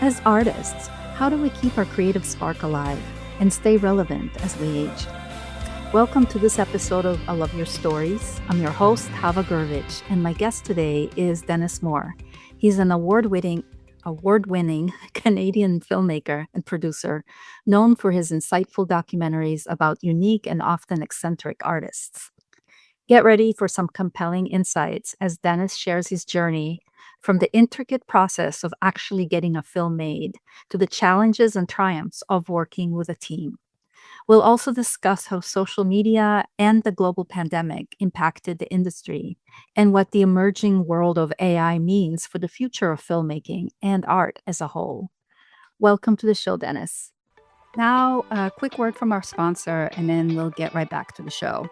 As artists, how do we keep our creative spark alive and stay relevant as we age? Welcome to this episode of I Love Your Stories. I'm your host, Hava Gurvich, and my guest today is Dennis Mohr. He's an award-winning Canadian filmmaker and producer, known for his insightful documentaries about unique and often eccentric artists. Get ready for some compelling insights as Dennis shares his journey from the intricate process of actually getting a film made to the challenges and triumphs of working with a team. We'll also discuss how social media and the global pandemic impacted the industry and what the emerging world of AI means for the future of filmmaking and art as a whole. Welcome to the show, Dennis. Now, a quick word from our sponsor, and then we'll get right back to the show.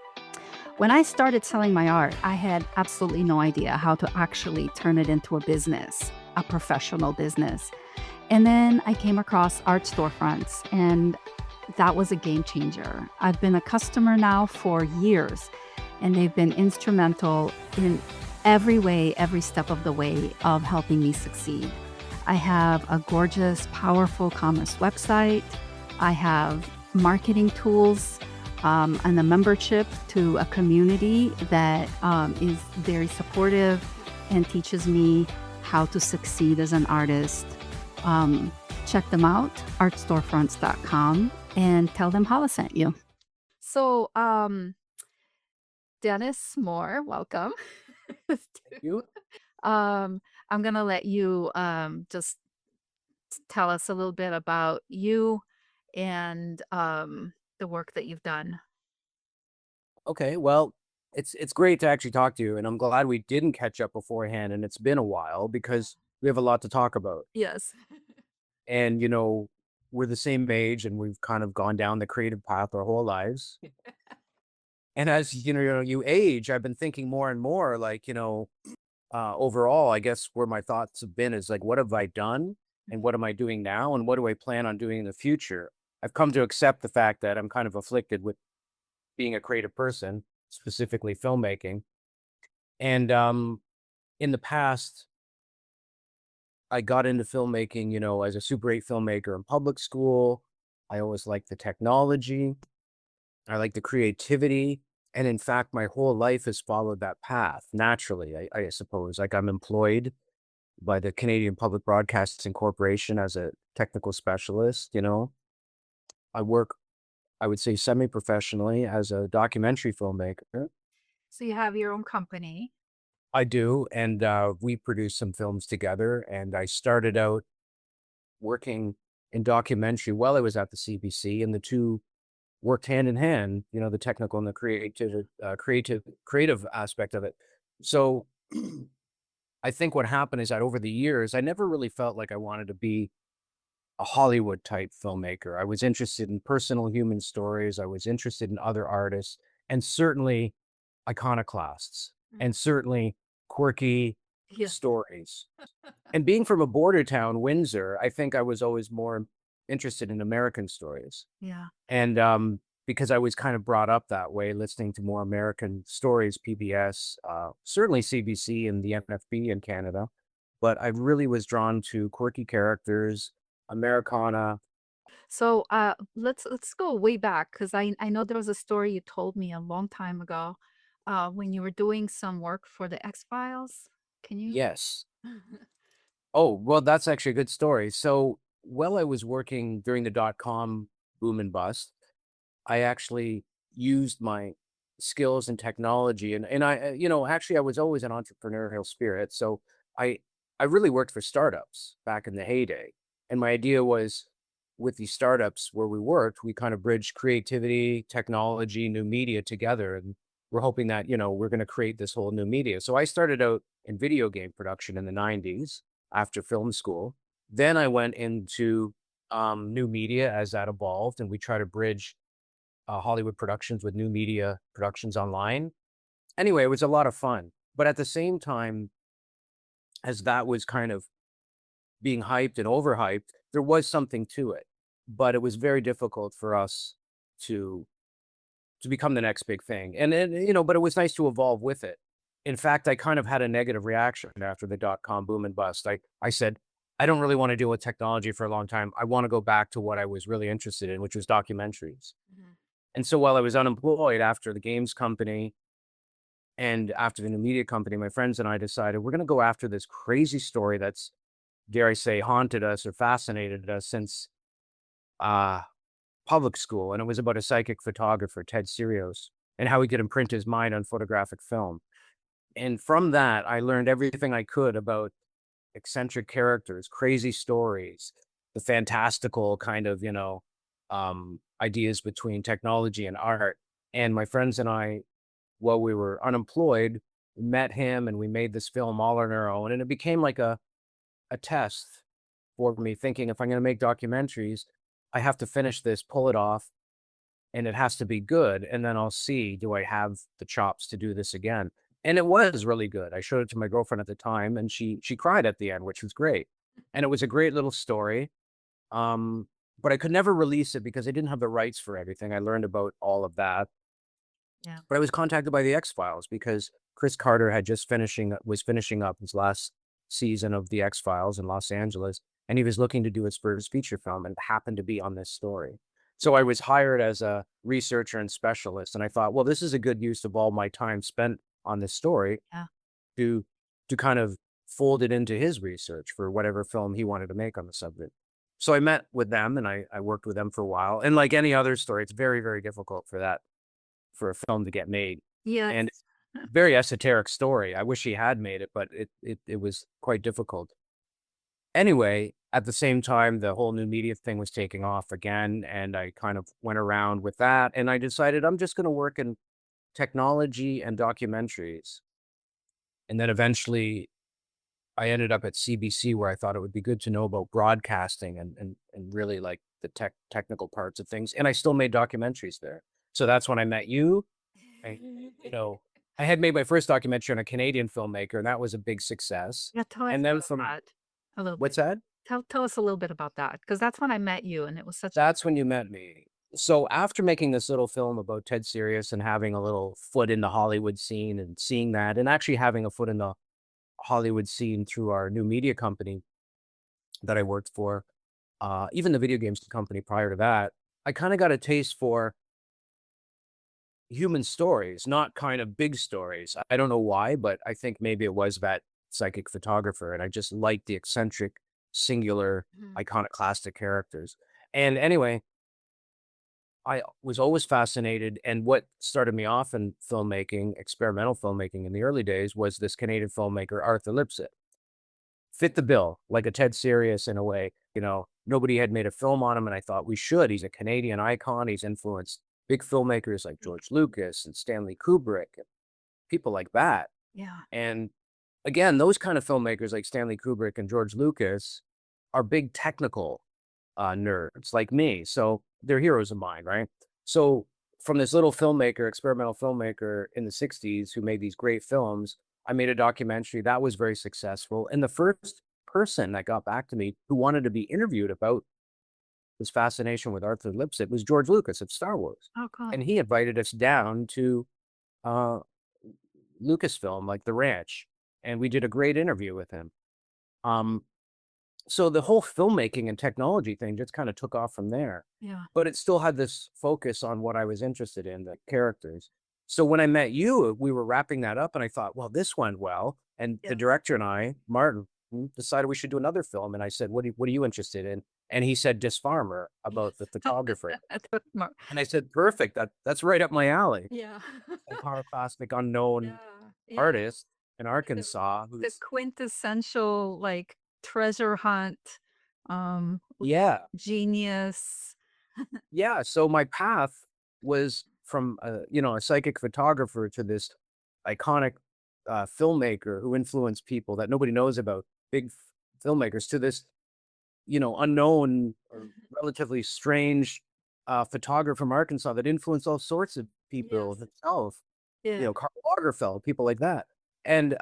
When I started selling my art, I had absolutely no idea how to actually turn it into a business, a professional business. And then I came across art storefronts, and that was a game changer. I've been a customer now for years, and they've been instrumental in every way, every step of the way of helping me succeed. I have a gorgeous, powerful commerce website. I have marketing tools and a membership to a community that is very supportive and teaches me how to succeed as an artist. Check them out, artstorefronts.com, and tell them Hala sent you. So, Dennis Mohr, welcome. Thank you. I'm going to let you just tell us a little bit about you and the work that you've done. Okay, well, it's great to actually talk to you, and I'm glad we didn't catch up beforehand, and it's been a while because we have a lot to talk about. Yes. And we're the same age, and we've kind of gone down the creative path our whole lives. And as you age, I've been thinking more and more, like overall, I guess where my thoughts have been is like, what have I done, and what am I doing now, and what do I plan on doing in the future? I've come to accept the fact that I'm kind of afflicted with being a creative person, specifically filmmaking. And in the past, I got into filmmaking, as a Super 8 filmmaker in public school. I always liked the technology. I like the creativity. And in fact, my whole life has followed that path naturally, I suppose. Like I'm employed by the Canadian Public Broadcasting Corporation as a technical specialist. I work, I would say, semi-professionally as a documentary filmmaker. So you have your own company. I do, and we produced some films together. And I started out working in documentary while I was at the CBC, and the two worked hand in hand. The technical and the creative aspect of it. So, I think what happened is that over the years, I never really felt like I wanted to be a Hollywood type filmmaker. I was interested in personal human stories. I was interested in other artists, and certainly iconoclasts, and certainly quirky Yeah. stories. And being from a border town, Windsor, I think I was always more interested in American stories. Yeah. And because I was kind of brought up that way, listening to more American stories, PBS, certainly CBC and the NFB in Canada. But I really was drawn to quirky characters, Americana. So let's go way back because I know there was a story you told me a long time ago when you were doing some work for the X Files. Can you? Yes. Oh, well, that's actually a good story. So while I was working during the dot-com boom and bust, I actually used my skills and technology, and I, actually I was always an entrepreneurial spirit. So I I really worked for startups back in the heyday. And my idea was with these startups where we worked, we kind of bridged creativity, technology, new media together. And we're hoping that, we're going to create this whole new media. So I started out in video game production in the 90s after film school. Then I went into new media as that evolved, and we try to bridge Hollywood productions with new media productions online. Anyway, it was a lot of fun. But at the same time, as that was kind of being hyped and overhyped, there was something to it. But it was very difficult for us to become the next big thing. But it was nice to evolve with it. In fact, I kind of had a negative reaction after the dot com boom and bust. I said, I don't really want to deal with technology for a long time. I want to go back to what I was really interested in, which was documentaries. Mhm. And so while I was unemployed after the games company and after the new media company, my friends and I decided we're going to go after this crazy story that's, dare I say, haunted us or fascinated us since uh, public school. And it was about a psychic photographer, Ted Sirios, and how he could imprint his mind on photographic film. And from that, I learned everything I could about eccentric characters, crazy stories, the fantastical kind of, ideas between technology and art. And my friends and I, while we were unemployed, met him and we made this film all on our own. And it became like a test for me, thinking if I'm going to make documentaries, I have to finish this, pull it off, and it has to be good. And then I'll see, do I have the chops to do this again? And it was really good. I showed it to my girlfriend at the time and she cried at the end, which was great. And it was a great little story. Um, but I could never release it because I didn't have the rights for everything. I learned about all of that. Yeah. But I was contacted by the X-Files because Chris Carter had just was finishing up his last season of the X-Files in Los Angeles, and he was looking to do his first feature film and happened to be on this story. So I was hired as a researcher and specialist, and I thought, well, this is a good use of all my time spent on this story Yeah. to kind of fold it into his research for whatever film he wanted to make on the subject. So I met with them and I worked with them for a while. And like any other story, it's very, very difficult for a film to get made. Yes. And very esoteric story. I wish he had made it, but it was quite difficult. Anyway, at the same time, the whole new media thing was taking off again, and I kind of went around with that, and I decided I'm just gonna work in technology and documentaries. And then eventually I ended up at CBC where I thought it would be good to know about broadcasting and really like the technical parts of things. And I still made documentaries there. So that's when I met you. I, you know, I had made my first documentary on a Canadian filmmaker, and that was a big success. Yeah, tell us And then about from that a little what's bit. that? Tell us a little bit about that, because that's when I met you, and it was such That's when you met me. So after making this little film about Ted Sirius and having a little foot in the Hollywood scene and seeing that, and actually having a foot in the Hollywood scene through our new media company that I worked for, even the video games company prior to that, I kind of got a taste for human stories, not kind of big stories. I don't know why, but I think maybe it was that psychic photographer, and I just liked the eccentric, singular, Mhm. iconoclastic characters. And anyway, I was always fascinated, and what started me off in filmmaking, experimental filmmaking in the early days, was this Canadian filmmaker, Arthur Lipsett. Fit the bill, like a Ted Sirius in a way. Nobody had made a film on him, and I thought we should. He's a Canadian icon. He's influenced big filmmakers like George Lucas and Stanley Kubrick and people like that. Yeah. And again, those kind of filmmakers like Stanley Kubrick and George Lucas are big technical nerds like me. So they're heroes of mine, right? So from this little filmmaker, experimental filmmaker in the 60s who made these great films, I made a documentary that was very successful. And the first person that got back to me who wanted to be interviewed about this fascination with Arthur Lipsett was George Lucas of Star Wars. Oh, cool. And he invited us down to uh, Lucasfilm, like the ranch. And we did a great interview with him. Um, so the whole filmmaking and technology thing just kind of took off from there. Yeah. But it still had this focus on what I was interested in, the characters. So when I met you, we were wrapping that up and I thought, well, this went well. And the Yeah. director and I, Martin, decided we should do another film. And I said, what are you interested in? And he said Disfarmer about the photographer. That's what Mar And I said, perfect. That's right up my alley. Yeah. Iconoclastic unknown Yeah. Yeah. artist in The Arkansas the who's quintessential, like, treasure hunt, with yeah. genius. Yeah, so my path was from a psychic photographer to this iconic filmmaker who influenced people that nobody knows about, big filmmakers, to this, unknown or relatively strange photographer from Arkansas that influenced all sorts of people Yes. himself, Yeah. Karl Lagerfeld, people like that. And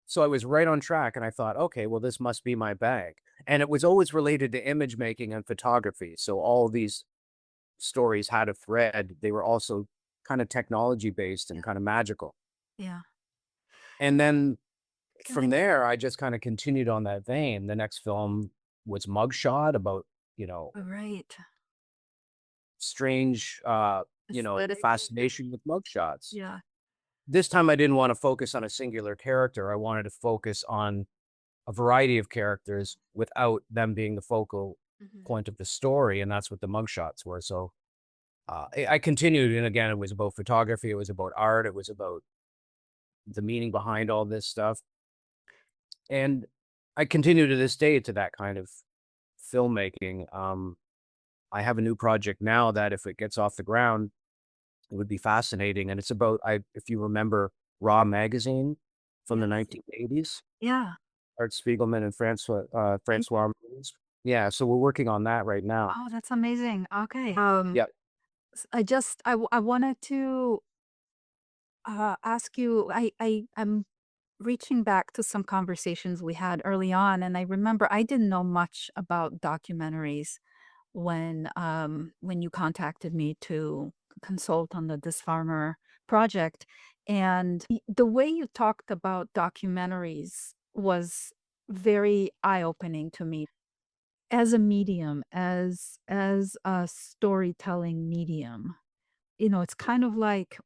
so I was right on track and I thought, okay, well, this must be my bag. And it was always related to image making and photography. So all these stories had a thread. They were also kind of technology based and Yeah. kind of magical. Yeah. And then From there, I just kind of continued on that vein. The next film was Mugshot about, you know, Right. strange, Aesthetic. fascination with mugshots. Yeah. This time I didn't want to focus on a singular character. I wanted to focus on a variety of characters without them being the focal Mhm. point of the story. And that's what the mugshots were. So I continued. And again, it was about photography. It was about art. It was about the meaning behind all this stuff. And I continue to this day to that kind of filmmaking. I have a new project now that if it gets off the ground, it would be fascinating. And it's about, if you remember Raw magazine from the Yes. 1980s, Yeah. Art Spiegelman and I Francois. Yeah, so we're working on that right now. Oh, that's amazing. Okay. Yeah, I wanted to ask you. I'm reaching back to some conversations we had early on, and I remember I didn't know much about documentaries when you contacted me to consult on the Disfarmer project, and the way you talked about documentaries was very eye-opening to me as a medium, as a storytelling medium. It's kind of like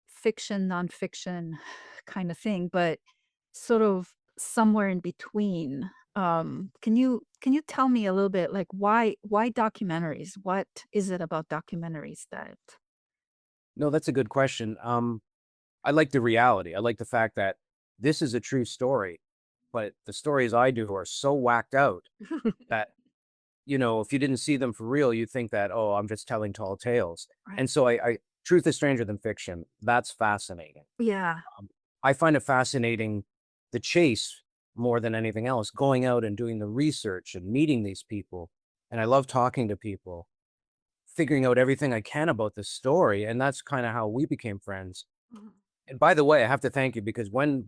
fiction, nonfiction kind of thing, but sort of somewhere in between. Can you tell me a little bit like why documentaries? What is it about documentaries that no, that's a good question. I like the reality. I like the fact that this is a true story, but the stories I do are so whacked out that, if you didn't see them for real, you think that, oh, I'm just telling tall tales. Right. And so truth is stranger than fiction. That's fascinating. Yeah. Um, I find it fascinating the chase more than anything else, going out and doing the research and meeting these people. And I love talking to people, figuring out everything I can about the story. And that's kind of how we became friends. Mhm. And by the way, I have to thank you because when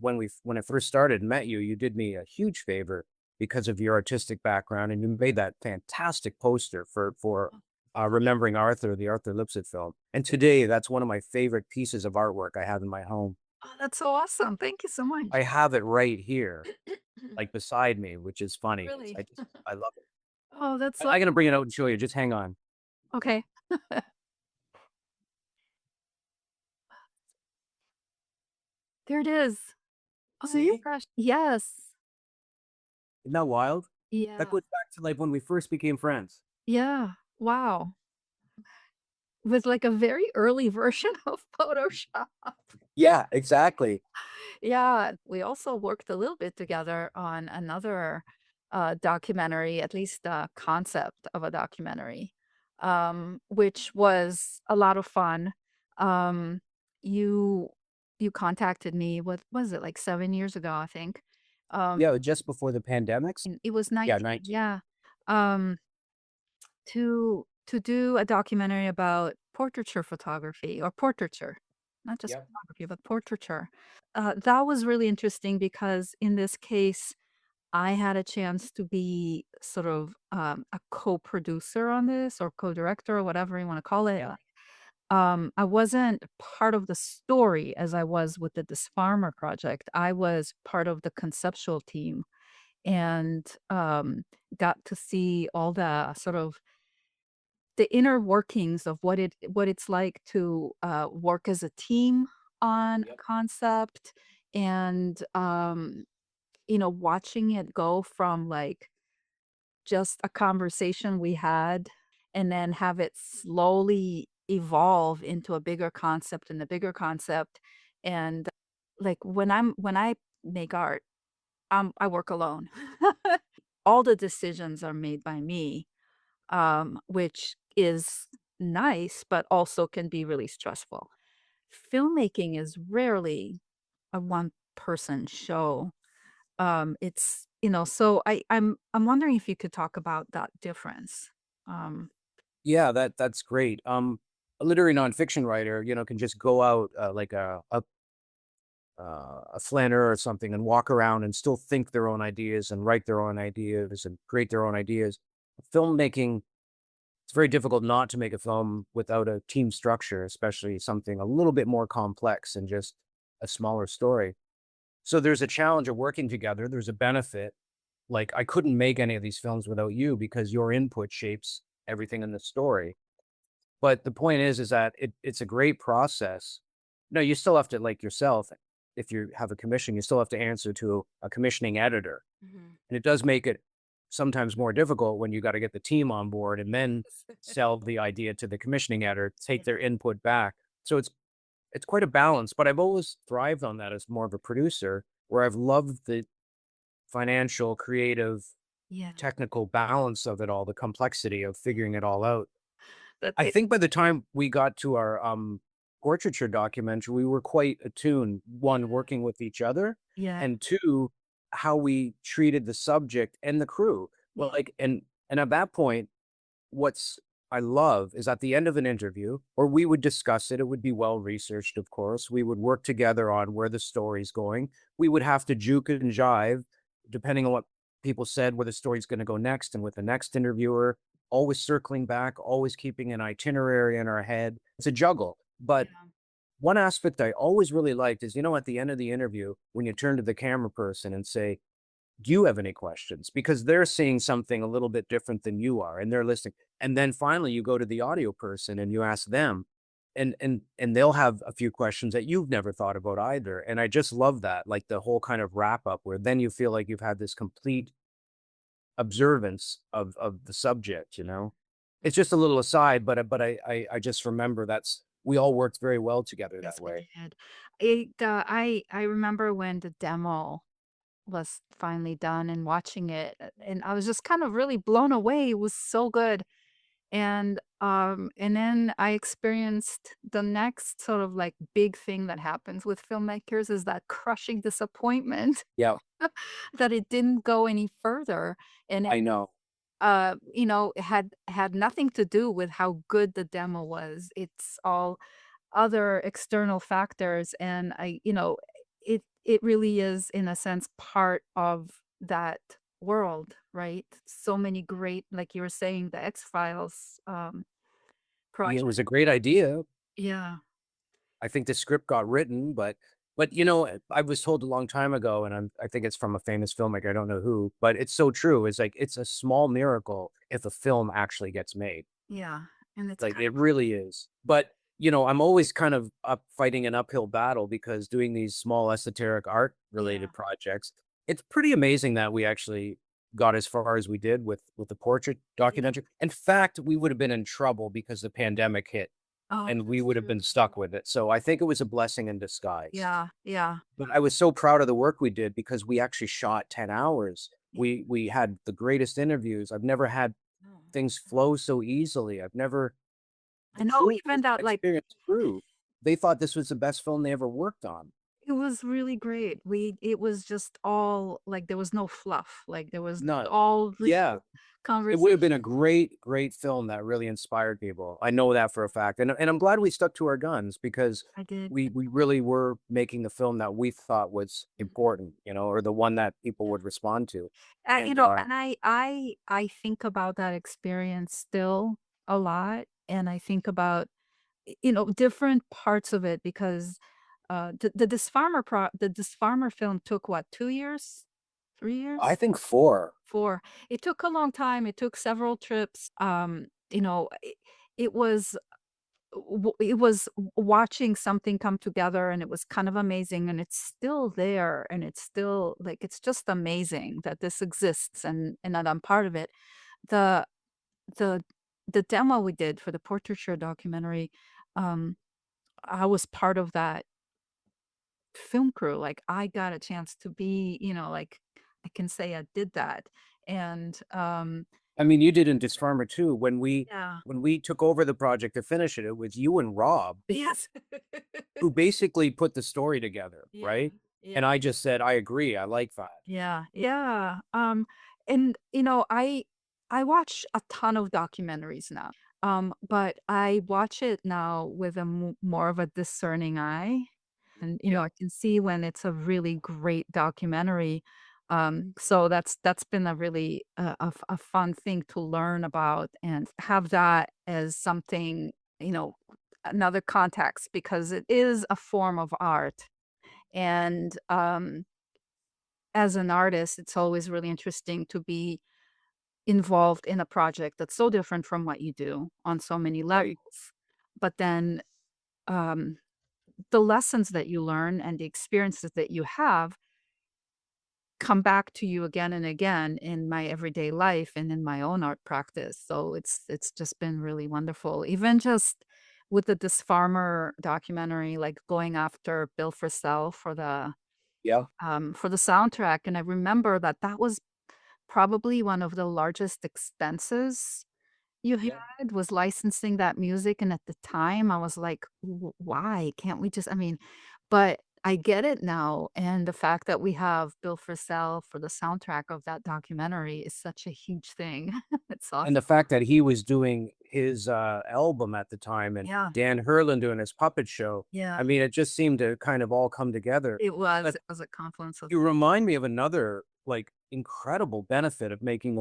I first started and met you, you did me a huge favor because of your artistic background, and you made that fantastic poster for remembering Arthur, the Arthur Lipsett film. And today, that's one of my favorite pieces of artwork I have in my home. Oh, that's so awesome. Thank you so much. I have it right here, like beside me, which is funny. Really? I love it. Oh, that's so I'm gonna bring it out and show you. Just hang on. okay. There it is. Oh, See? gosh. Yes. Isn't that wild? That Yeah. goes back to like when we first became friends. Yeah. Wow. With like a very early version of Photoshop. Yeah, exactly. Yeah, we also worked a little bit together on another documentary, at least the concept of a documentary, which was a lot of fun. Um, you you contacted me. What was it, like 7 years ago? I think. Yeah, just before the pandemics. And it was Yeah, 19. 19. Yeah. Um, to do a documentary about portraiture photography or portraiture, not just Yep. photography, but portraiture. That was really interesting because in this case, I had a chance to be sort of a co-producer on this or co-director or whatever you want to call it. Yep. I wasn't part of the story as I was with the Disfarmer project. I was part of the conceptual team and got to see all the sort of the inner workings of what it's like to, work as a team on a Yep. concept and, watching it go from, like, just a conversation we had and then have it slowly evolve into a bigger concept and a bigger concept, and, like, when I make art, I work alone. All the decisions are made by me, which is nice, but also can be really stressful. Filmmaking is rarely a one person show. So I'm wondering if you could talk about that difference. Um, Yeah, that's great. A literary nonfiction writer, can just go out like a flaneur or something and walk around and still think their own ideas and write their own ideas and create their own ideas. Filmmaking, it's very difficult not to make a film without a team structure, especially something a little bit more complex than just a smaller story. So there's a challenge of working together. There's a benefit. Like I couldn't make any of these films without you because your input shapes everything in the story. But the point is that it's a great process. No, you still have to like yourself, if you have a commission, you still have to answer to a commissioning editor. Mhm. And it does make it sometimes more difficult when you got to get the team on board and then sell the idea to the commissioning editor, take Yeah. their input back. So it's quite a balance, but I've always thrived on that as more of a producer where I've loved the financial, creative, Yeah. technical balance of it all, the complexity of figuring it all out. That I it think by the time we got to our portraiture documentary, we were quite attuned, one, working with each other, Yeah. and two, how we treated the subject and the crew. Yeah. Well, like, and at that point, what's I love is at the end of an interview, or we would discuss it. It would be well researched, of course. We would work together on where the story's going. We would have to juke and jive, depending on what people said, where the story's going to go next, and with the next interviewer, always circling back, always keeping an itinerary in our head. It's a juggle. But Yeah. one aspect I always really liked is, at the end of the interview, when you turn to the camera person and say, do you have any questions? Because they're seeing something a little bit different than you are, and they're listening. And then finally, you go to the audio person and you ask them, and they'll have a few questions that you've never thought about either. And I just love that, like the whole kind of wrap up where then you feel like you've had this complete observance of the subject. It's just a little aside, but I just remember we all worked very well together Yes, that we way. did. I remember when the demo was finally done and watching it, and I was just kind of really blown away. It was so good. And then I experienced the next sort of like big thing that happens with filmmakers is that crushing disappointment Yeah, that it didn't go any further. And I know. it had nothing to do with how good the demo was. It's all other external factors, and it really is in a sense part of that world, right? So many great, like you were saying, the X-Files Yeah, it project. was a great idea. Yeah. I think the script got written, but I was told a long time ago, and I think it's from a famous filmmaker. I don't know who, but it's so true. It's like it's a small miracle if a film actually gets made. Yeah, and it's Like kind it of really is. But I'm always kind of up fighting an uphill battle because doing these small esoteric art yeah, related projects, it's pretty amazing that we actually got as far as we did with the portrait yeah. documentary. In fact, we would have been in trouble because the pandemic hit Oh, and we that's would have true. been stuck with it. So I think it was a blessing in disguise. Yeah, yeah, But I was so proud of the work we did because we actually shot 10 hours. yeah. We had the greatest interviews. I've never had No, things flow so easily. I've never I the know crew, even that, like, experienced crew, they thought this was the best film they ever worked on. it was really great. It was just all like, there was no fluff, like, there was None. all real Yeah. It would have been a conversation. great, great film that really inspired people. I know that for a fact, and I'm glad we stuck to our guns because I did. we really were making the film that we thought was Mhm. important, or the one that people Yeah. would respond to. And, And I think about that experience still a lot, and I think about, different parts of it because, the Disfarmer film took what, 2 years? 3 I years? think 4. 4. It took a long time, it took several trips, it was watching something come together, and it was kind of amazing, and it's still there, and it's still like, it's just amazing that this exists and that I'm part of it. The the the demo we did for the portraiture documentary, um, I was part of that film crew. Like, I got a chance to be, like, I can say I did that. And I mean, you did in Disfarmer too. When we yeah. when we took over the project to finish it, it was you and Rob Yes. who basically put the story together, Yeah, right? yeah. And I just said, "I agree, I like that." Yeah, yeah, and, I watch a ton of documentaries now, but I watch it now with a more of a discerning eye, and, Yeah. I can see when it's a really great documentary, so that's been a really, a fun thing to learn about and have that as something, you know, another context because it is a form of art, and, as an artist, it's always really interesting to be involved in a project that's so different from what you do on so many Right. levels. But then, um, the lessons that you learn and the experiences that you have come back to you again and again in my everyday life and in my own art practice. So it's just been really wonderful. Even just with the Disfarmer documentary, like going after Bill Frisell Yeah. for the soundtrack. And I remember that that was probably one of the largest expenses you Yeah. had was licensing that music, and at the time, I was like, Why? Can't we just" I mean, but I get it now, and the fact that we have Bill Frisell for the soundtrack of that documentary is such a huge thing. It's And awesome. the fact that he was doing his, album at the time and Yeah, Dan Hurlin doing his puppet show, yeah. I mean, it just seemed to kind of all come together. But It was a confluence of you remind me of another, like, incredible benefit of making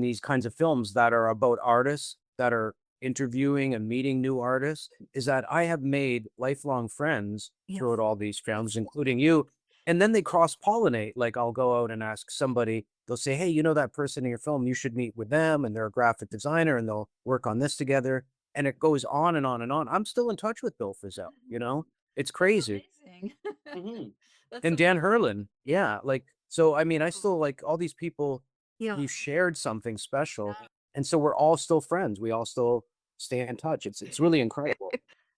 these kinds of films that are about artists, that are interviewing and meeting new artists, is that I have made lifelong friends throughout yes. all these films, including you, and then they cross-pollinate, like, I'll go out and ask somebody, they'll say, "Hey, you know that person in your film? You should meet with them, and they're a graphic designer, and they'll work on this together," and it goes on and on and on. I'm still in touch with Bill Frisell, you know? It's That's crazy. amazing. Mhm. That's And a Dan Hurlin, yeah, like, so, I mean, I still like all these people, yeah. we shared something special, and so we're all still friends, we all still stay in touch, it's really incredible.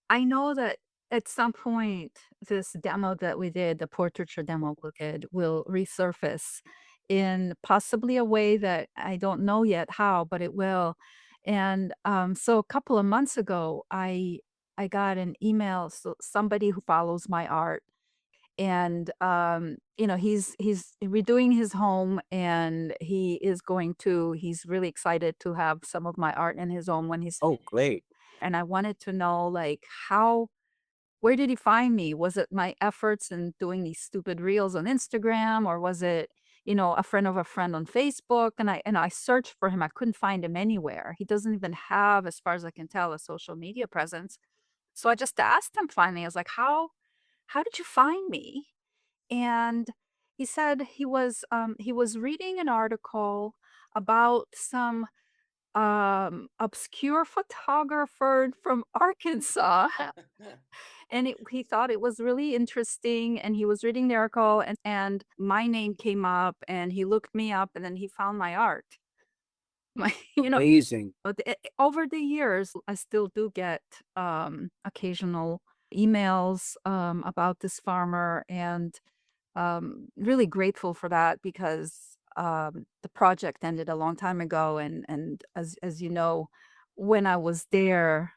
I know that at some point, this demo that we did, the portraiture demo we did, will resurface in possibly a way that I don't know yet how, but it will. And so a couple of months ago, I got an email, so somebody who follows my art, and you know, he's redoing his home, and he's really excited to have some of my art in his home when he's Oh, great. and I wanted to know, like, how where did he find me? Was it my efforts in doing these stupid reels on Instagram, or was it, you know, a friend of a friend on Facebook? And I searched for him. I couldn't find him anywhere. He doesn't even have, as far as I can tell, a social media presence. So I just asked him finally, I was like, how did you find me? And he said he was reading an article about some obscure photographer from Arkansas. And he thought it was really interesting, and he was reading the article, and my name came up, and he looked me up, and then he found my art. My you know, Amazing. but over the years, I still do get, occasional emails, about this farmer, and really grateful for that because, the project ended a long time ago, and as you know, when I was there,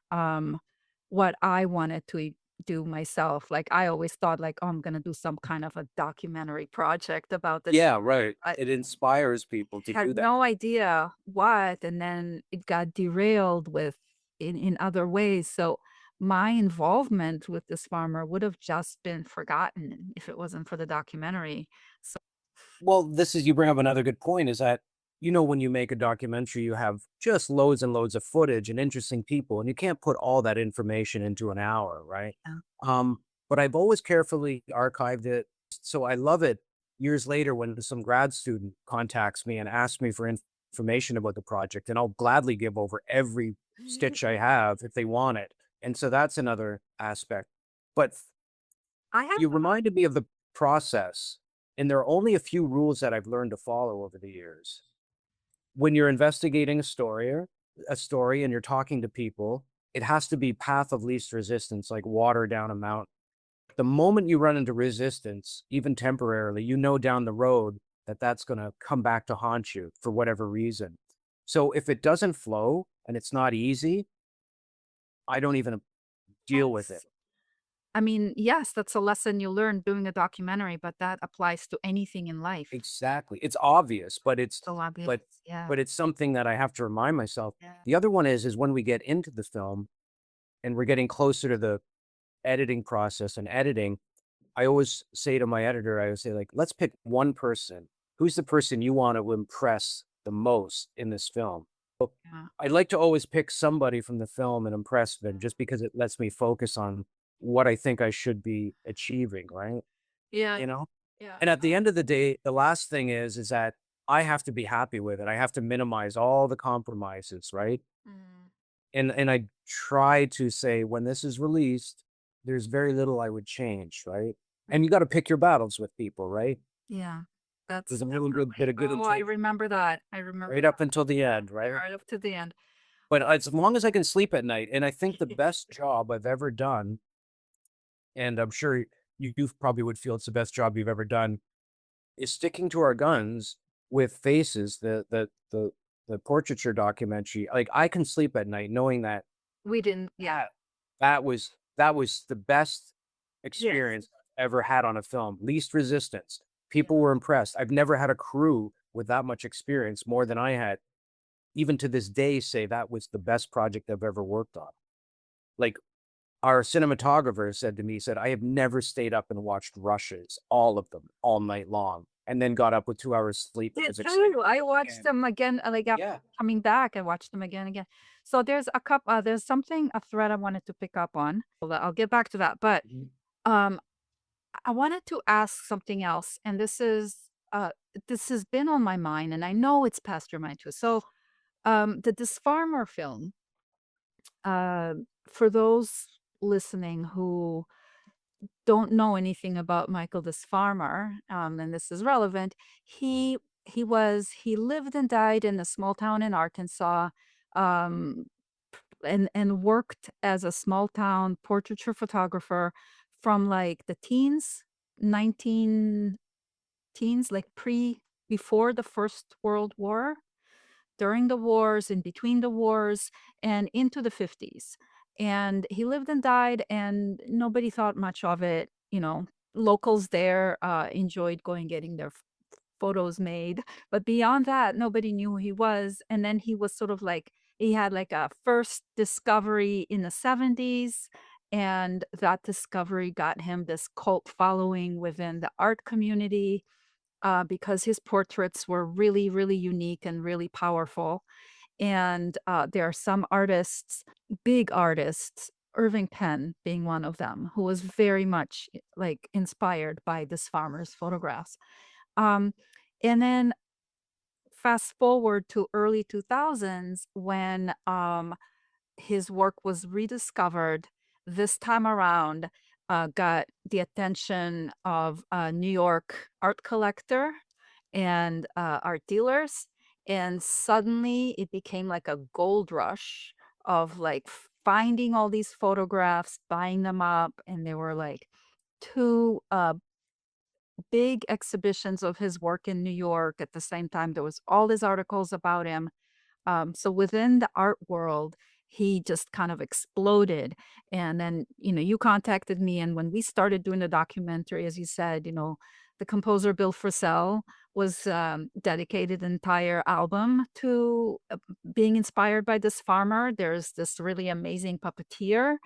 what I wanted to do myself, like, I always thought, like, "Oh, I'm gonna do some kind of a documentary project about this." Yeah, right. I It inspires people to had do that. no idea what, and then it got derailed with in other ways, so my involvement with this farmer would have just been forgotten if it wasn't for the documentary. So Well, this is, you bring up another good point, is that, when you make a documentary, you have just loads and loads of footage and interesting people, and you can't put all that information into an hour, right? yeah. But I've always carefully archived it. So I love it years later when some grad student contacts me and asks me for information about the project, and I'll gladly give over every stitch I have if they want it. And so that's another aspect. But I have you reminded me of the process, and there are only a few rules that I've learned to follow over the years. When you're investigating a story and you're talking to people, it has to be path of least resistance, like water down a mountain. The moment you run into resistance, even temporarily, down the road that that's going to come back to haunt you for whatever reason. So if it doesn't flow and it's not easy, I don't even deal with it. yes. I mean, yes, that's a lesson you learn doing a documentary, but that applies to anything in life. Exactly. It's obvious, but it's So obvious. but Yeah. but it's something that I have to remind myself. Yeah. The other one is when we get into the film and we're getting closer to the editing process and editing, I always say to my editor, I would say, like, let's pick one person. Who's the person you want to impress the most in this film? Yeah. I'd like to always pick somebody from the film and impress them just because it lets me focus on what I think I should be achieving, right? Yeah. You know? Yeah. And at the end of the day, the last thing is that I have to be happy with it. I have to minimize all the compromises, right? Mm, And I try to say when this is released, there's very little I would change, right? mm. And you got to pick your battles with people, right? Yeah. There's That's a little bit of good oh, I until remember that. I remember right up until the end, right? right up to the end. But as long as I can sleep at night, and I think the best job I've ever done, and I'm sure you probably would feel it's the best job you've ever done, is sticking to our guns with faces. The portraiture documentary, like I can sleep at night knowing that We didn't yeah. that that was the best Yes. experience I've ever had on a film. Least resistance. Yeah. People were impressed. I've never had a crew with that much experience more than I had. Even to this day, say that was the best project I've ever worked on. Like our cinematographer said to me, he said, I have never stayed up and watched rushes, all of them, all night long, and then got up with 2 hours sleep and Did was excited too. I watched again. them again, like, after Yeah. coming back, I watched them again, again. So there's something a thread I wanted to pick up on. Hold on, I'll get back to that, but, Mhm. um, I wanted to ask something else, and this has been on my mind, and I know it's past your mind too. So, the Disfarmer film, for those listening who don't know anything about Michael Disfarmer, and this is relevant, he lived and died in a small town in Arkansas, um, and worked as a small town portraiture photographer from like the teens, 19 teens, like before the First World War, during the wars, in between the wars, and into the 50s. And he lived and died, and nobody thought much of it. Locals there enjoyed going getting their photos made. But beyond that, nobody knew who he was. And then he was sort of like, he had like a first discovery in the 70s. And that discovery got him this cult following within the art community because his portraits were really, really unique and really powerful. And there are some artists, big artists, Irving Penn being one of them, who was very much like inspired by this farmer's photographs. Um, and then fast forward to early 2000s when his work was rediscovered this time around, got the attention of a New York art collector and art dealers. And suddenly it became like a gold rush of like finding all these photographs, buying them up. And there were like two big exhibitions of his work in New York at the same time. There was all these articles about him, so within the art world, he just kind of exploded. And then, you contacted me. And when we started doing the documentary, as you said, the composer Bill Frisell was dedicated an entire album to being inspired by this farmer. There's this really amazing puppeteer,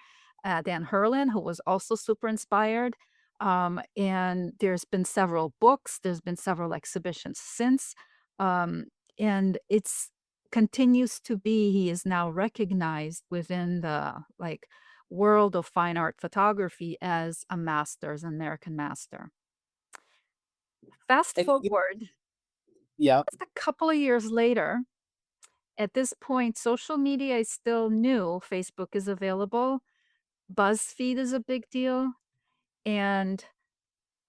Dan Hurlin, who was also super inspired. And there's been several books, there's been several exhibitions since. Um, and it's continues to be he is now recognized within the, like, world of fine art photography as a master, as an American master. Fast And forward yeah. just a couple of years later, at this point, social media is still new, Facebook is available, BuzzFeed is a big deal, and,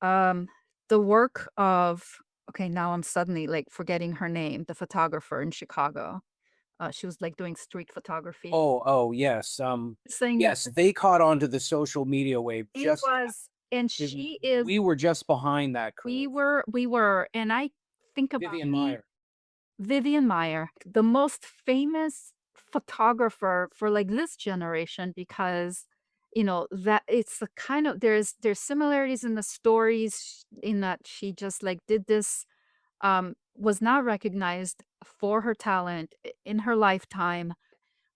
um, the work of okay, now I'm suddenly, like, forgetting her name, the photographer in Chicago. She was, like, doing street photography. Oh, yes. Saying that Yes, they caught on to the social media wave it just was and we she is we were just behind that we curve. were and I think about Vivian Meyer. Vivian Meyer, the most famous photographer for, like, this generation because, that it's the kind of there's similarities in the stories in that she just, like, did this, was not recognized for her talent in her lifetime.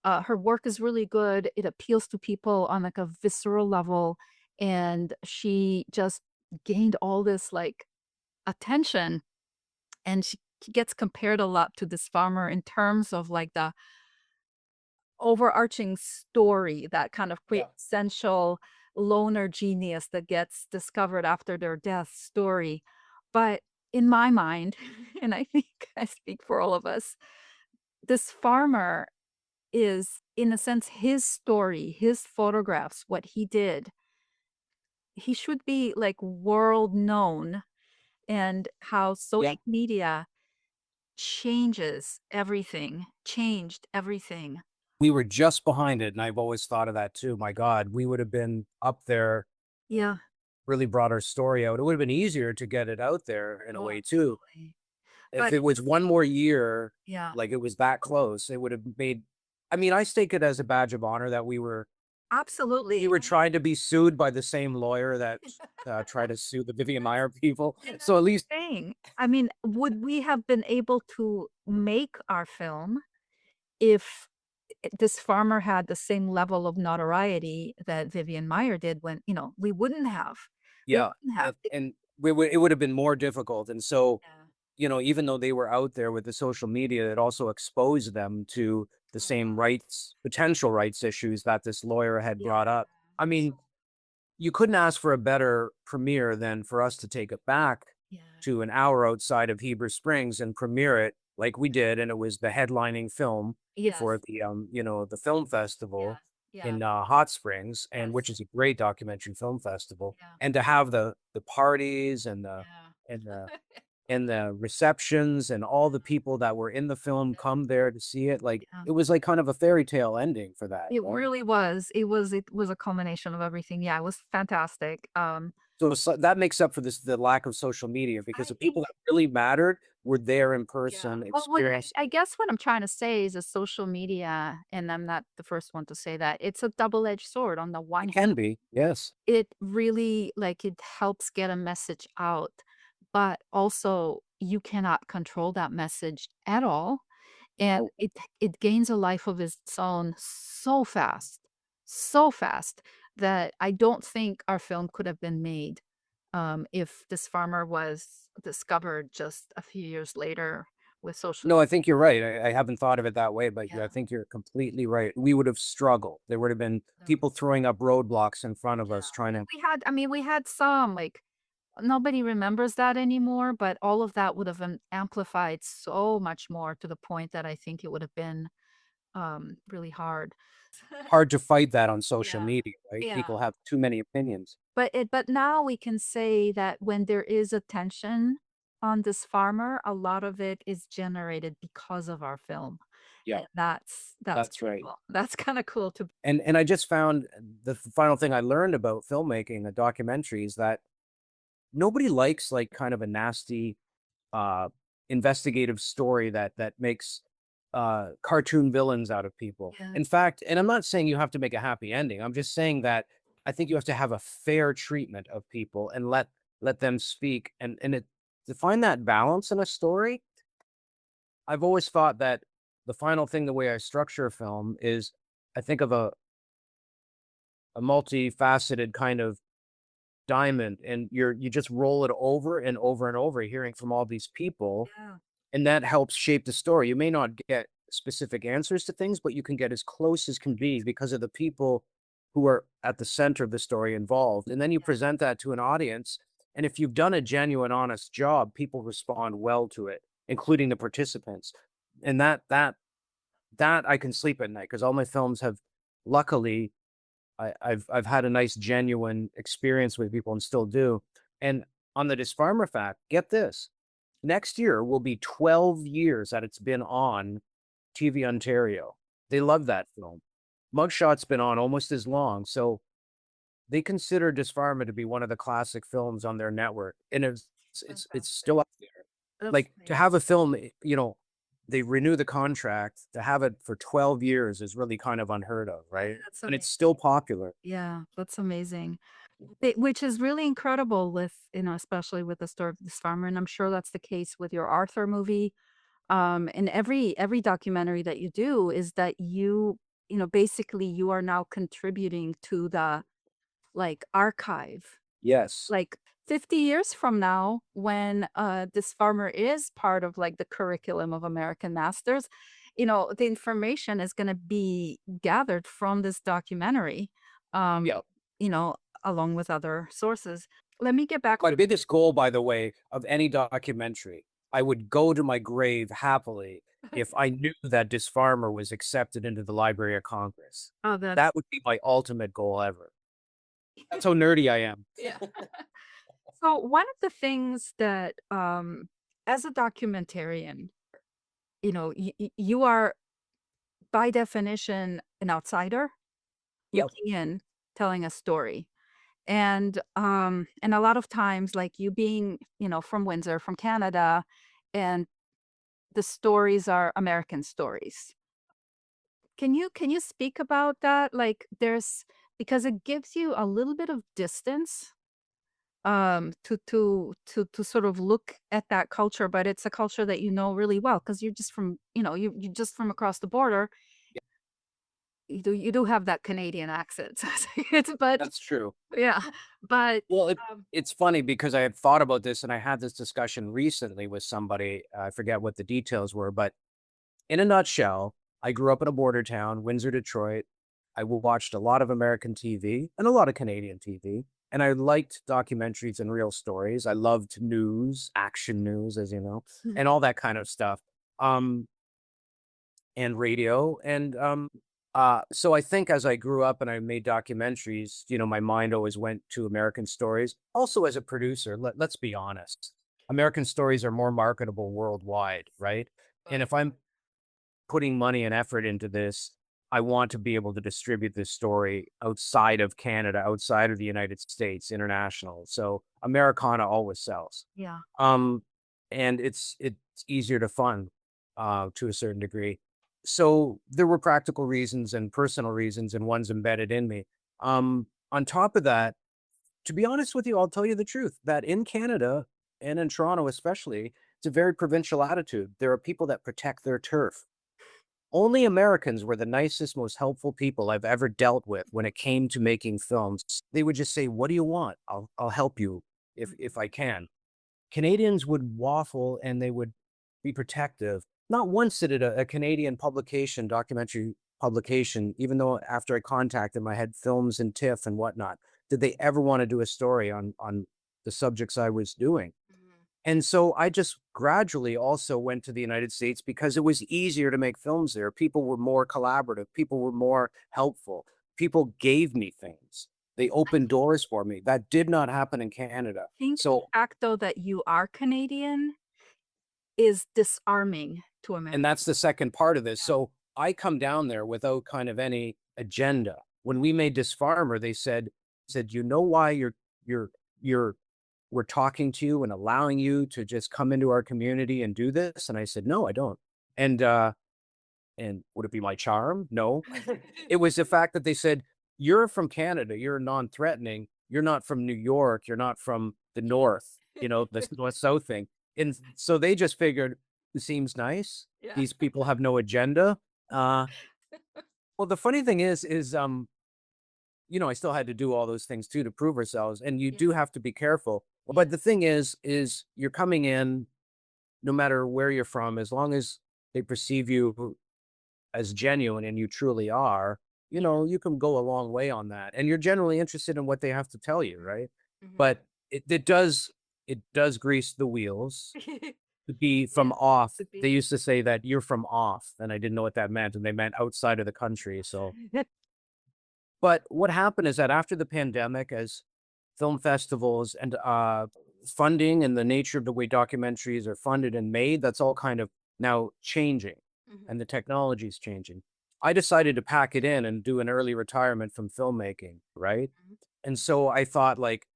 Her work is really good. It appeals to people on like a visceral level, and she just gained all this like attention. And she gets compared a lot to this farmer in terms of like the overarching story, that kind of Yeah. quintessential. loner genius that gets discovered after their death story. But in my mind, and I think I speak for all of us, this farmer is, in a sense, his story, his photographs, what he did. He should be like world known, and how Yeah. social media changed everything. We were just behind it, and I've always thought of that too. My God, we would have been up there, Yeah. really brought our story out. It would have been easier to get it out there in a Oh, way too. absolutely. If But it was one more year, yeah, like it was that close, it would have made, I mean, I take it as a badge of honor that we absolutely. were trying to be sued by the same lawyer that, tried to sue the Vivian Maier people. And that's So at least the thing. I mean, would we have been able to make our film if this farmer had the same level of notoriety that Vivian Maier did? When, we wouldn't have. We yeah, wouldn't have. and we would it would have been more difficult, and so, Yeah. even though they were out there with the social media, it also exposed them to the Oh, same wow. potential rights issues that this lawyer had Yeah. brought up. I mean, you couldn't ask for a better premiere than for us to take it back Yeah. to an hour outside of Heber Springs and premiere it like we did, and it was the headlining film for Yes. the film festival Yes. Yeah. in, Hot Springs, and which Yes. is a great documentary film festival, Yeah. and to have the parties Yeah. and the and the receptions and all the people that were in the film Yeah. come there to see it, like, Yeah. it was like kind of a fairy tale ending for that, It really was. It was a culmination of everything. Yeah, it was fantastic. So that makes up for the lack of social media because I the it people that really mattered were there in Yeah. person, Well, what experienced. I guess what I'm trying to say is that social media, and I'm not the first one to say that, it's a double-edged sword. On the one It hand, can be, yes. it really, like, it helps get a message out, but also you cannot control that message at all. And Oh, it gains a life of its own so fast, that I don't think our film could have been made, if this farmer was discovered just a few years later with social. no, I think you're right. I haven't thought of it that way, but I Yeah. think you're completely right. We would have struggled. There would have been No. people throwing up roadblocks in front of Yeah. us trying to. We had some, like, nobody remembers that anymore, but all of that would have amplified so much more, to the point that I think it would have been, really hard. Hard to fight that on social Yeah. media, right? Yeah. People have too many opinions. But now we can say that when there is attention on this farmer, a lot of it is generated because of our film, Yeah, and that's that's right. cool. That's kinda cool to. And I just found the final thing I learned about filmmaking, a documentary, is that nobody likes like kind of a nasty uh investigative story that makes cartoon villains out of people. Yeah, In fact, and I'm not saying you have to make a happy ending. I'm just saying that I think you have to have a fair treatment of people and let them speak, and it to find that balance in a story. I've always thought that the final thing, the way I structure a film is I think of a multifaceted kind of diamond, and you just roll it over and over and over, hearing from all these people, yeah, and that helps shape the story. You may not get specific answers to things, but you can get as close as can be because of the people who are at the center of the story involved. And then you yeah, present that to an audience. And if you've done a genuine, honest job, people respond well to it, including the participants. And that I can sleep at night because all my films have, luckily, I've had a nice genuine experience with people and still do. And on the Disfarmer fact, get this. Next year will be 12 years that it's been on TV Ontario. They love that film. Mugshot's been on almost as long, so they consider Disfarmer to be one of the classic films on their network, and it's fantastic. still up there. That's Like, to amazing. have a film, they renew the contract, to have it for 12 years is really kind of unheard of, right? That's And it's amazing. still popular. Yeah, that's amazing. Which is really incredible with, especially with the story of this farmer, and I'm sure that's the case with your Arthur movie. And every documentary that you do is that basically you are now contributing to the, like, archive. Yes. Like, 50 years from now, when, this farmer is part of, like, the curriculum of American Masters, the information is gonna be gathered from this documentary. Um, Yeah. along with other sources. Let me get back My to biggest goal, by the way, of any documentary, I would go to my grave happily if I knew that Disfarmer was accepted into the Library of Congress. oh, that's That would be my ultimate goal ever. That's how nerdy I am. yeah. So one of the things that, as a documentarian, you are by definition an outsider Yep. looking in, telling a story. And a lot of times, like you being, from Windsor, from Canada, and the stories are American stories. Can you speak about that? Like there's because it gives you a little bit of distance to sort of look at that culture, but it's a culture that you know really well because you're just from, you just from across the border. You do have that Canadian accent. It's but That's true. yeah, but Well, um it's funny because I had thought about this and I had this discussion recently with somebody. I forget what the details were, but in a nutshell, I grew up in a border town, Windsor, Detroit. I watched a lot of American TV and a lot of Canadian TV. And I liked documentaries and real stories. I loved news, action news, as you know, and all that kind of stuff. Um, and radio. So I think as I grew up and I made documentaries, my mind always went to American stories. Also, as a producer, let's be honest, American stories are more marketable worldwide, right? And if I'm putting money and effort into this, I want to be able to distribute this story outside of Canada, outside of the United States, international. So Americana always sells. yeah. Um, and it's easier to fund to a certain degree. So there were practical reasons and personal reasons, and one's embedded in me. On top of that, to be honest with you, I'll tell you the truth that in Canada and in Toronto, especially, it's a very provincial attitude. There are people that protect their turf. Only Americans were the nicest, most helpful people I've ever dealt with when it came to making films. They would just say, "What do you want? I'll help you if I can." Canadians would waffle and they would be protective. Not once did a Canadian publication, documentary publication, even though after I contacted them, I had films and TIFF and whatnot, did they ever want to do a story on the subjects I was doing. Mhm. And so I just gradually also went to the United States because it was easier to make films there. People were more collaborative, people were more helpful. People gave me things. They opened doors for me. That did not happen in Canada. Think the So fact though that you are Canadian is disarming to and America. that's the second part of this. Yeah. So I come down there without kind of any agenda. When we made this farmer, they said, "You know why you're we're talking to you and allowing you to just come into our community and do this?" And I said, "No, I don't." And and would it be my charm? No. It was the fact that they said, "You're from Canada, you're non-threatening, you're not from New York, you're not from the North, the North South thing." And so they just figured, "It seems nice. Yeah. These people have no agenda." Uh, well, the funny thing is, I still had to do all those things too to prove ourselves, and you Yeah. do have to be careful. Yeah. But the thing is you're coming in no matter where you're from, as long as they perceive you as genuine and you truly are, Yeah. you can go a long way on that. And you're generally interested in what they have to tell you, right? Mhm. But it does grease the wheels to be Yeah, from off. could They be. used to say that you're from off, and I didn't know what that meant, and they meant outside of the country. So, but what happened is that after the pandemic, as film festivals and funding and the nature of the way documentaries are funded and made, that's all kind of now changing Mhm. and the technology is changing. I decided to pack it in and do an early retirement from filmmaking, right? Mhm. And so I thought, like,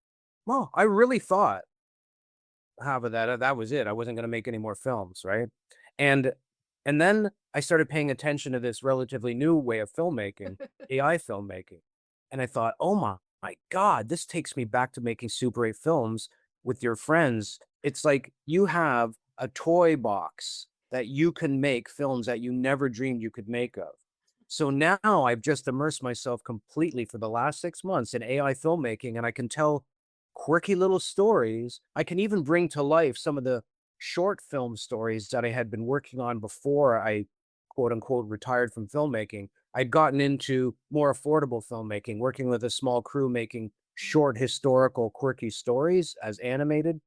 well, I really thought half of that was it. I wasn't going to make any more films, right? And and then I started paying attention to this relatively new way of filmmaking, AI filmmaking. And I thought, "Oh my God, this takes me back to making Super 8 films with your friends." It's like you have a toy box that you can make films that you never dreamed you could make of. So now I've just immersed myself completely for the last 6 months in AI filmmaking, and I can tell quirky little stories. I can even bring to life some of the short film stories that I had been working on before I quote unquote retired from filmmaking. I'd gotten into more affordable filmmaking, working with a small crew making short historical quirky stories as animated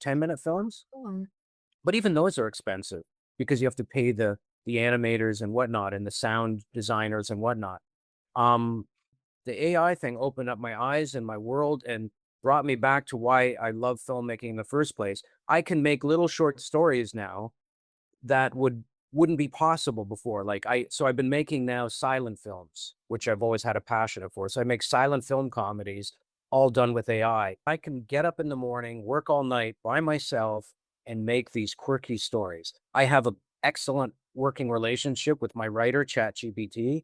10-minute films. Oh, But even those are expensive because you have to pay the animators and whatnot and the sound designers and whatnot. Um, the AI thing opened up my eyes and my world and brought me back to why I love filmmaking in the first place. I can make little short stories now that wouldn't be possible before. I've been making now silent films, which I've always had a passion for. So I make silent film comedies all done with AI. I can get up in the morning, work all night by myself and make these quirky stories. I have an excellent working relationship with my writer ChatGPT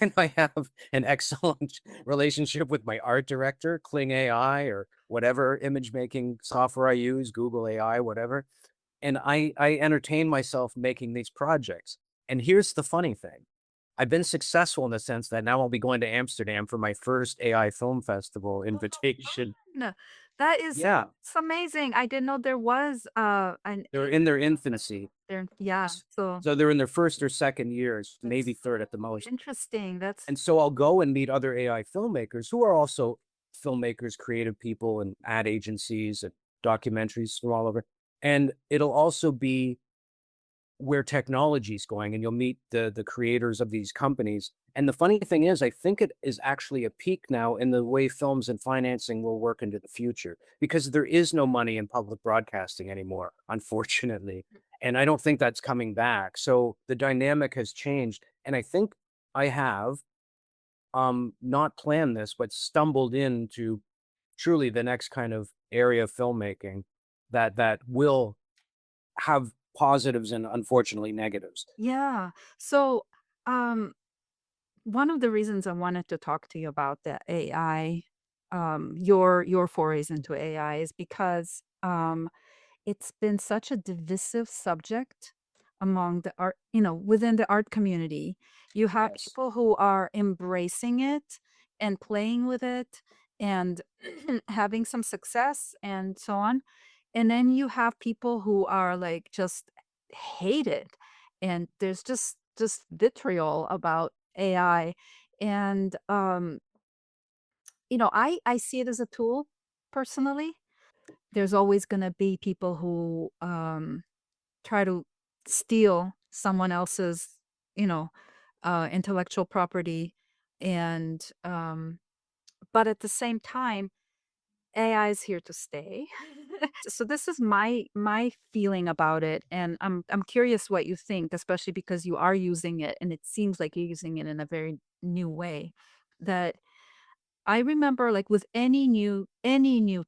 and I have an excellent relationship with my art director Kling AI or whatever image making software I use, Google AI, whatever, and I entertain myself making these projects. And here's the funny thing. I've been successful in the sense that now I'll be going to Amsterdam for my first AI film festival oh, invitation. fun. That is Yeah, it's amazing. I didn't know there was an they're in their infancy. there. Yeah. S- So So they're in their first or second years, that's maybe third at the most. interesting. That's And so I'll go and meet other AI filmmakers who are also filmmakers, creative people, and ad agencies and documentaries from all over. And it'll also be where technology is going, and you'll meet the creators of these companies. And the funny thing is, I think it is actually a peak now in the way films and financing will work into the future because there is no money in public broadcasting anymore, unfortunately. And I don't think that's coming back. So the dynamic has changed. And I think I have not planned this, but stumbled into truly the next kind of area of filmmaking that will have positives and unfortunately negatives. yeah. So um one of the reasons I wanted to talk to you about the AI, your forays into AI is because it's been such a divisive subject among the art, within the art community. You have Yes. people who are embracing it and playing with it and having some success and so on. And then you have people who are like just hate it. And there's just vitriol about AI. And I see it as a tool personally. There's always going to be people who try to steal someone else's, you know, intellectual property, and but at the same time, AI is here to stay. So this is my feeling about it, and I'm curious what you think, especially because you are using it, and it seems like you're using it in a very new way. That I remember, like with any new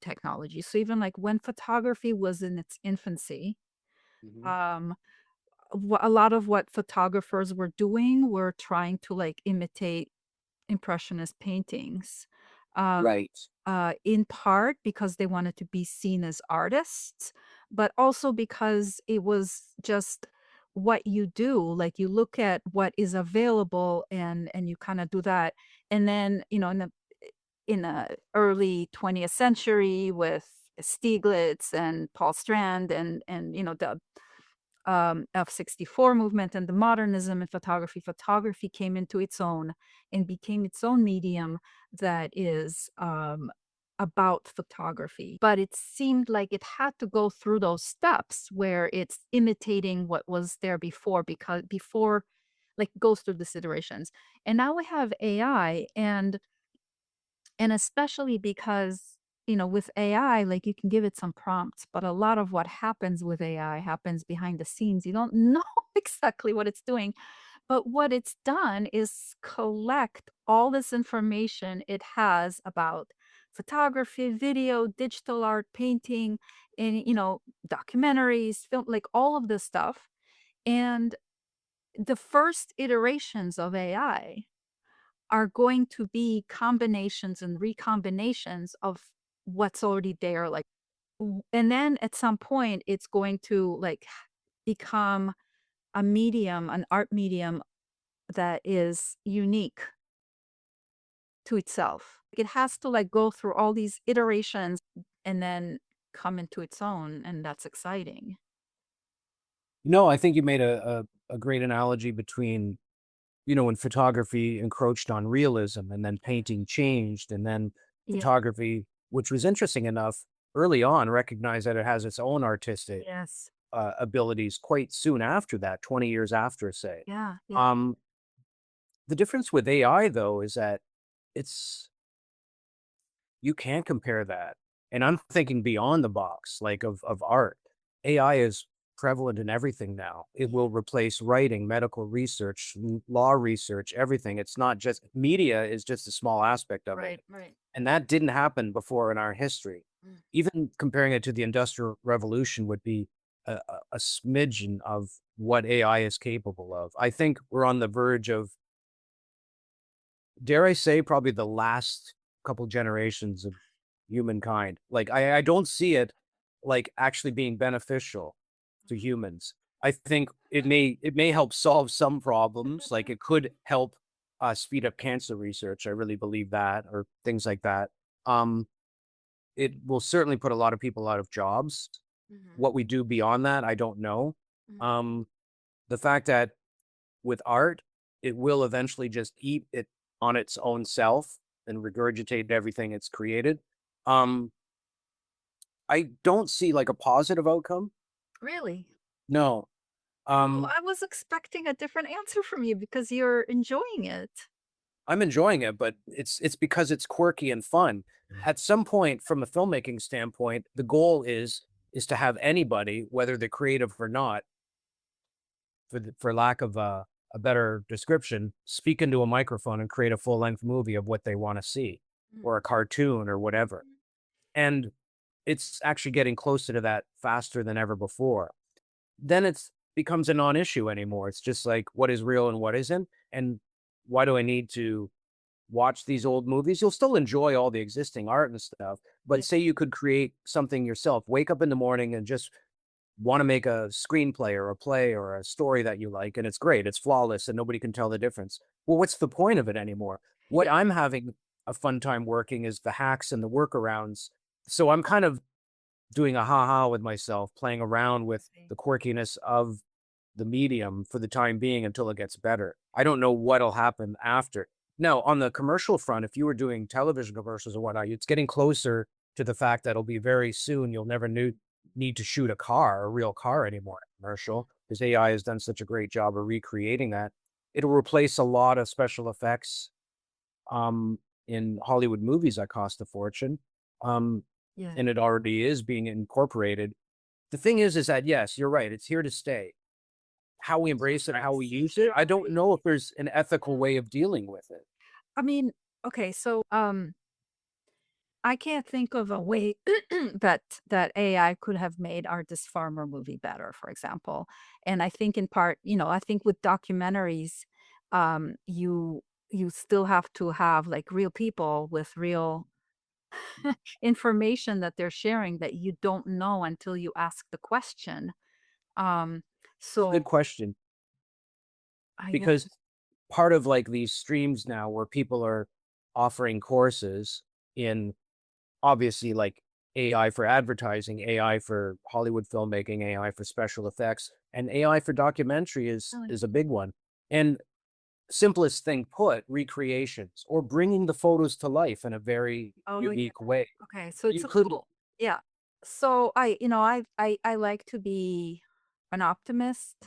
technology. So even like when photography was in its infancy, Mhm. um, a lot of what photographers were doing were trying to like imitate impressionist paintings. Um, Right. in part because they wanted to be seen as artists, but also because it was just what you do. Like you look at what is available and you kind of do that. And then, in the early 20th century with Stieglitz and Paul Strand and the F-64 movement and the modernism in photography. Photography came into its own and became its own medium that is about photography. But it seemed like it had to go through those steps where it's imitating what was there before, because before, like, goes through these iterations. And now we have AI, and especially because, with AI, like, you can give it some prompts, but a lot of what happens with AI happens behind the scenes. You don't know exactly what it's doing, but what it's done is collect all this information it has about photography, video, digital art, painting, and, documentaries, film, like all of this stuff. And the first iterations of AI are going to be combinations and recombinations of what's already there, like, and then at some point it's going to like become a medium, an art medium that is unique to itself. It has to like go through all these iterations and then come into its own, and that's exciting. No, I think you made a great analogy between, when photography encroached on realism and then painting changed and then Yeah. photography, which was interesting enough, early on recognized that it has its own artistic Yes. abilities quite soon after that, 20 years after, say. Yeah. Yeah. Um, the difference with AI, though, is that it's you can't compare that. And I'm thinking beyond the box, like of art. AI is prevalent in everything now. It will replace writing, medical research, law research, everything. It's not just media is just a small aspect of it. Right. Right. And that didn't happen before in our history. Mm. Even comparing it to the Industrial Revolution would be a smidgen of what AI is capable of. I think we're on the verge of, dare I say, probably the last couple generations of humankind. Like, I don't see it like actually being beneficial to humans. I think it may help solve some problems. Like it could help speed up cancer research. I really believe that, or things like that. Um, it will certainly put a lot of people out of jobs. Mhm. What we do beyond that, I don't know. Mhm. Um, the fact that with art, it will eventually just eat it on its own self and regurgitate everything it's created. Um, I don't see like a positive outcome. Really? No. Oh, Um, I was expecting a different answer from you because you're enjoying it. I'm enjoying it, but it's because it's quirky and fun. At some point, from a filmmaking standpoint, the goal is to have anybody, whether they're creative or not, for lack of a better description, speak into a microphone and create a full length movie of what they want to see, Mm. or a cartoon or whatever. And it's actually getting closer to that faster than ever before. Then it's becomes a non-issue anymore. It's just like what is real and what isn't, and why do I need to watch these old movies? You'll still enjoy all the existing art and stuff, but Yeah. say you could create something yourself. Wake up in the morning and just want to make a screenplay or a play or a story that you like, and it's great. It's flawless and nobody can tell the difference. Well, what's the point of it anymore? What Yeah. I'm having a fun time working is the hacks and the workarounds. So I'm kind of doing a ha-ha with myself, playing around with See. the quirkiness of the medium for the time being until it gets better. I don't know what'll happen after. Now, on the commercial front, if you were doing television commercials or whatnot, it's getting closer to the fact that it'll be very soon. You'll never need to shoot a car, a real car anymore in a commercial, because AI has done such a great job of recreating that. It'll replace a lot of special effects um, in Hollywood movies that cost a fortune. Um, Yeah. and it already is being incorporated. The thing is that yes, you're right. It's here to stay. How we embrace it, how we use it, I don't know if there's an ethical way of dealing with it. I mean, okay, so I can't think of a way that AI could have made our Disfarmer movie better, for example. And I think in part, I think with documentaries, you still have to have like real people with real information that they're sharing that you don't know until you ask the question. Um, Good so question, I guess because part of like these streams now where people are offering courses in obviously like AI for advertising, AI for Hollywood filmmaking, AI for special effects, and AI for documentary really. is a big one. And simplest thing put, recreations or bringing the photos to life in a very Oh yeah. unique way. Okay, so it's You a could tool. Yeah. So I like to be an optimist.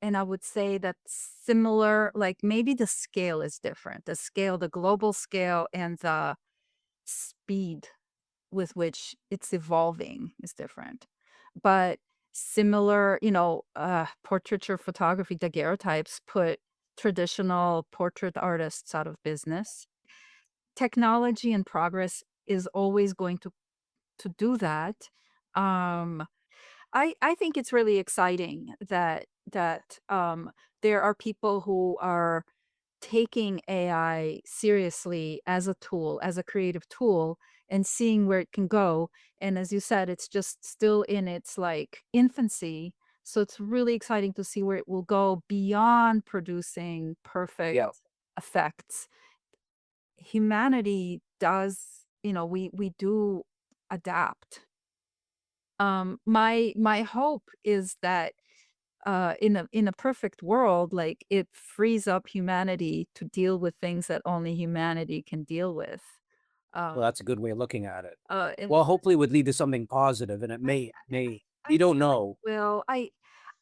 And I would say that similar, like maybe the scale is different. The scale, the global scale, and the speed with which it's evolving is different. But similar, portraiture photography daguerreotypes put traditional portrait artists out of business. Technology and progress is always going to do that. Um, I think it's really exciting that there are people who are taking AI seriously as a tool, as a creative tool, and seeing where it can go. And as you said, it's just still in its like infancy. So it's really exciting to see where it will go beyond producing perfect yeah. effects. Humanity does, we do adapt. My hope is that in a perfect world, like it frees up humanity to deal with things that only humanity can deal with. Um, Well, that's a good way of looking at it. and Well, hopefully it would lead to something positive, and it I, may I you don't feel like know. will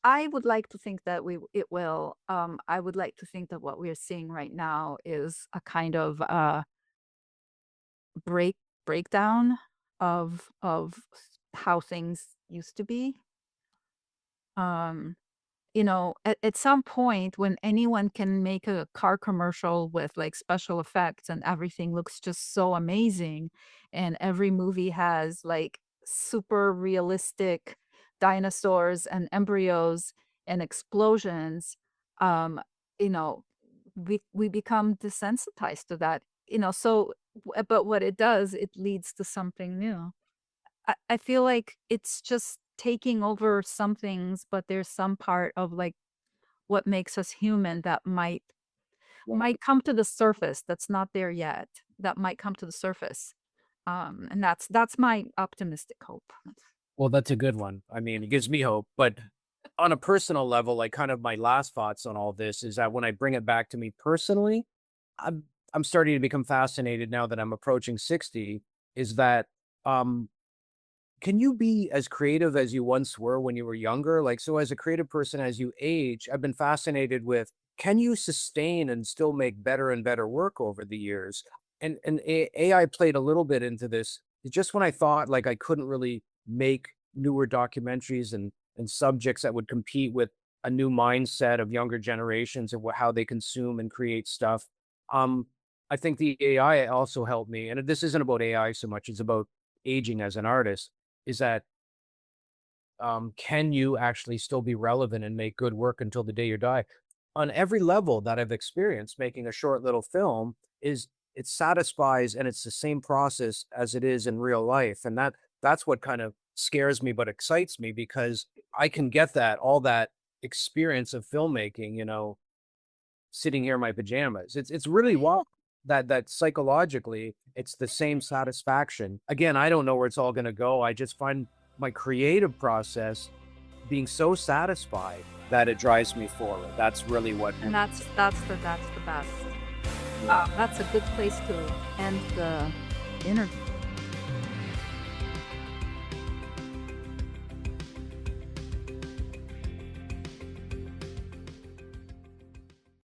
I would like to think that it will. I would like to think that what we're seeing right now is a kind of break breakdown how things used to be. Um, at some point when anyone can make a car commercial with like special effects and everything looks just so amazing, and every movie has like super realistic dinosaurs and embryos and explosions, um, you know, we become desensitized to that, but what it does, it leads to something new. I feel like it's just taking over some things, but there's some part of, like, what makes us human that might come to the surface that's not there yet, that might come to the surface. And that's my optimistic hope. Well, that's a good one. I mean, it gives me hope, but on a personal level, like, kind of my last thoughts on all this is that when I bring it back to me personally, I'm I'm starting to become fascinated now that I'm approaching 60, is that, um can you be as creative as you once were when you were younger? Like, so as a creative person, as you age, I've been fascinated with, can you sustain and still make better and better work over the years? And AI played a little bit into this. Just when I thought like I couldn't really make newer documentaries and subjects that would compete with a new mindset of younger generations and how they consume and create stuff. Um, I think the AI also helped me. And this isn't about AI so much; it's about aging as an artist, is that, can you actually still be relevant and make good work until the day you die? On every level that I've experienced making a short little film is it satisfies and it's the same process as it is in real life. And that's what kind of scares me but excites me because I can get all that experience of filmmaking, sitting here in my pajamas. It's really wild that psychologically it's the same satisfaction. Again, I don't know where it's all going to go. I just find my creative process being so satisfied that it drives me forward. That's really what. And that's the best. That's a good place to end the interview.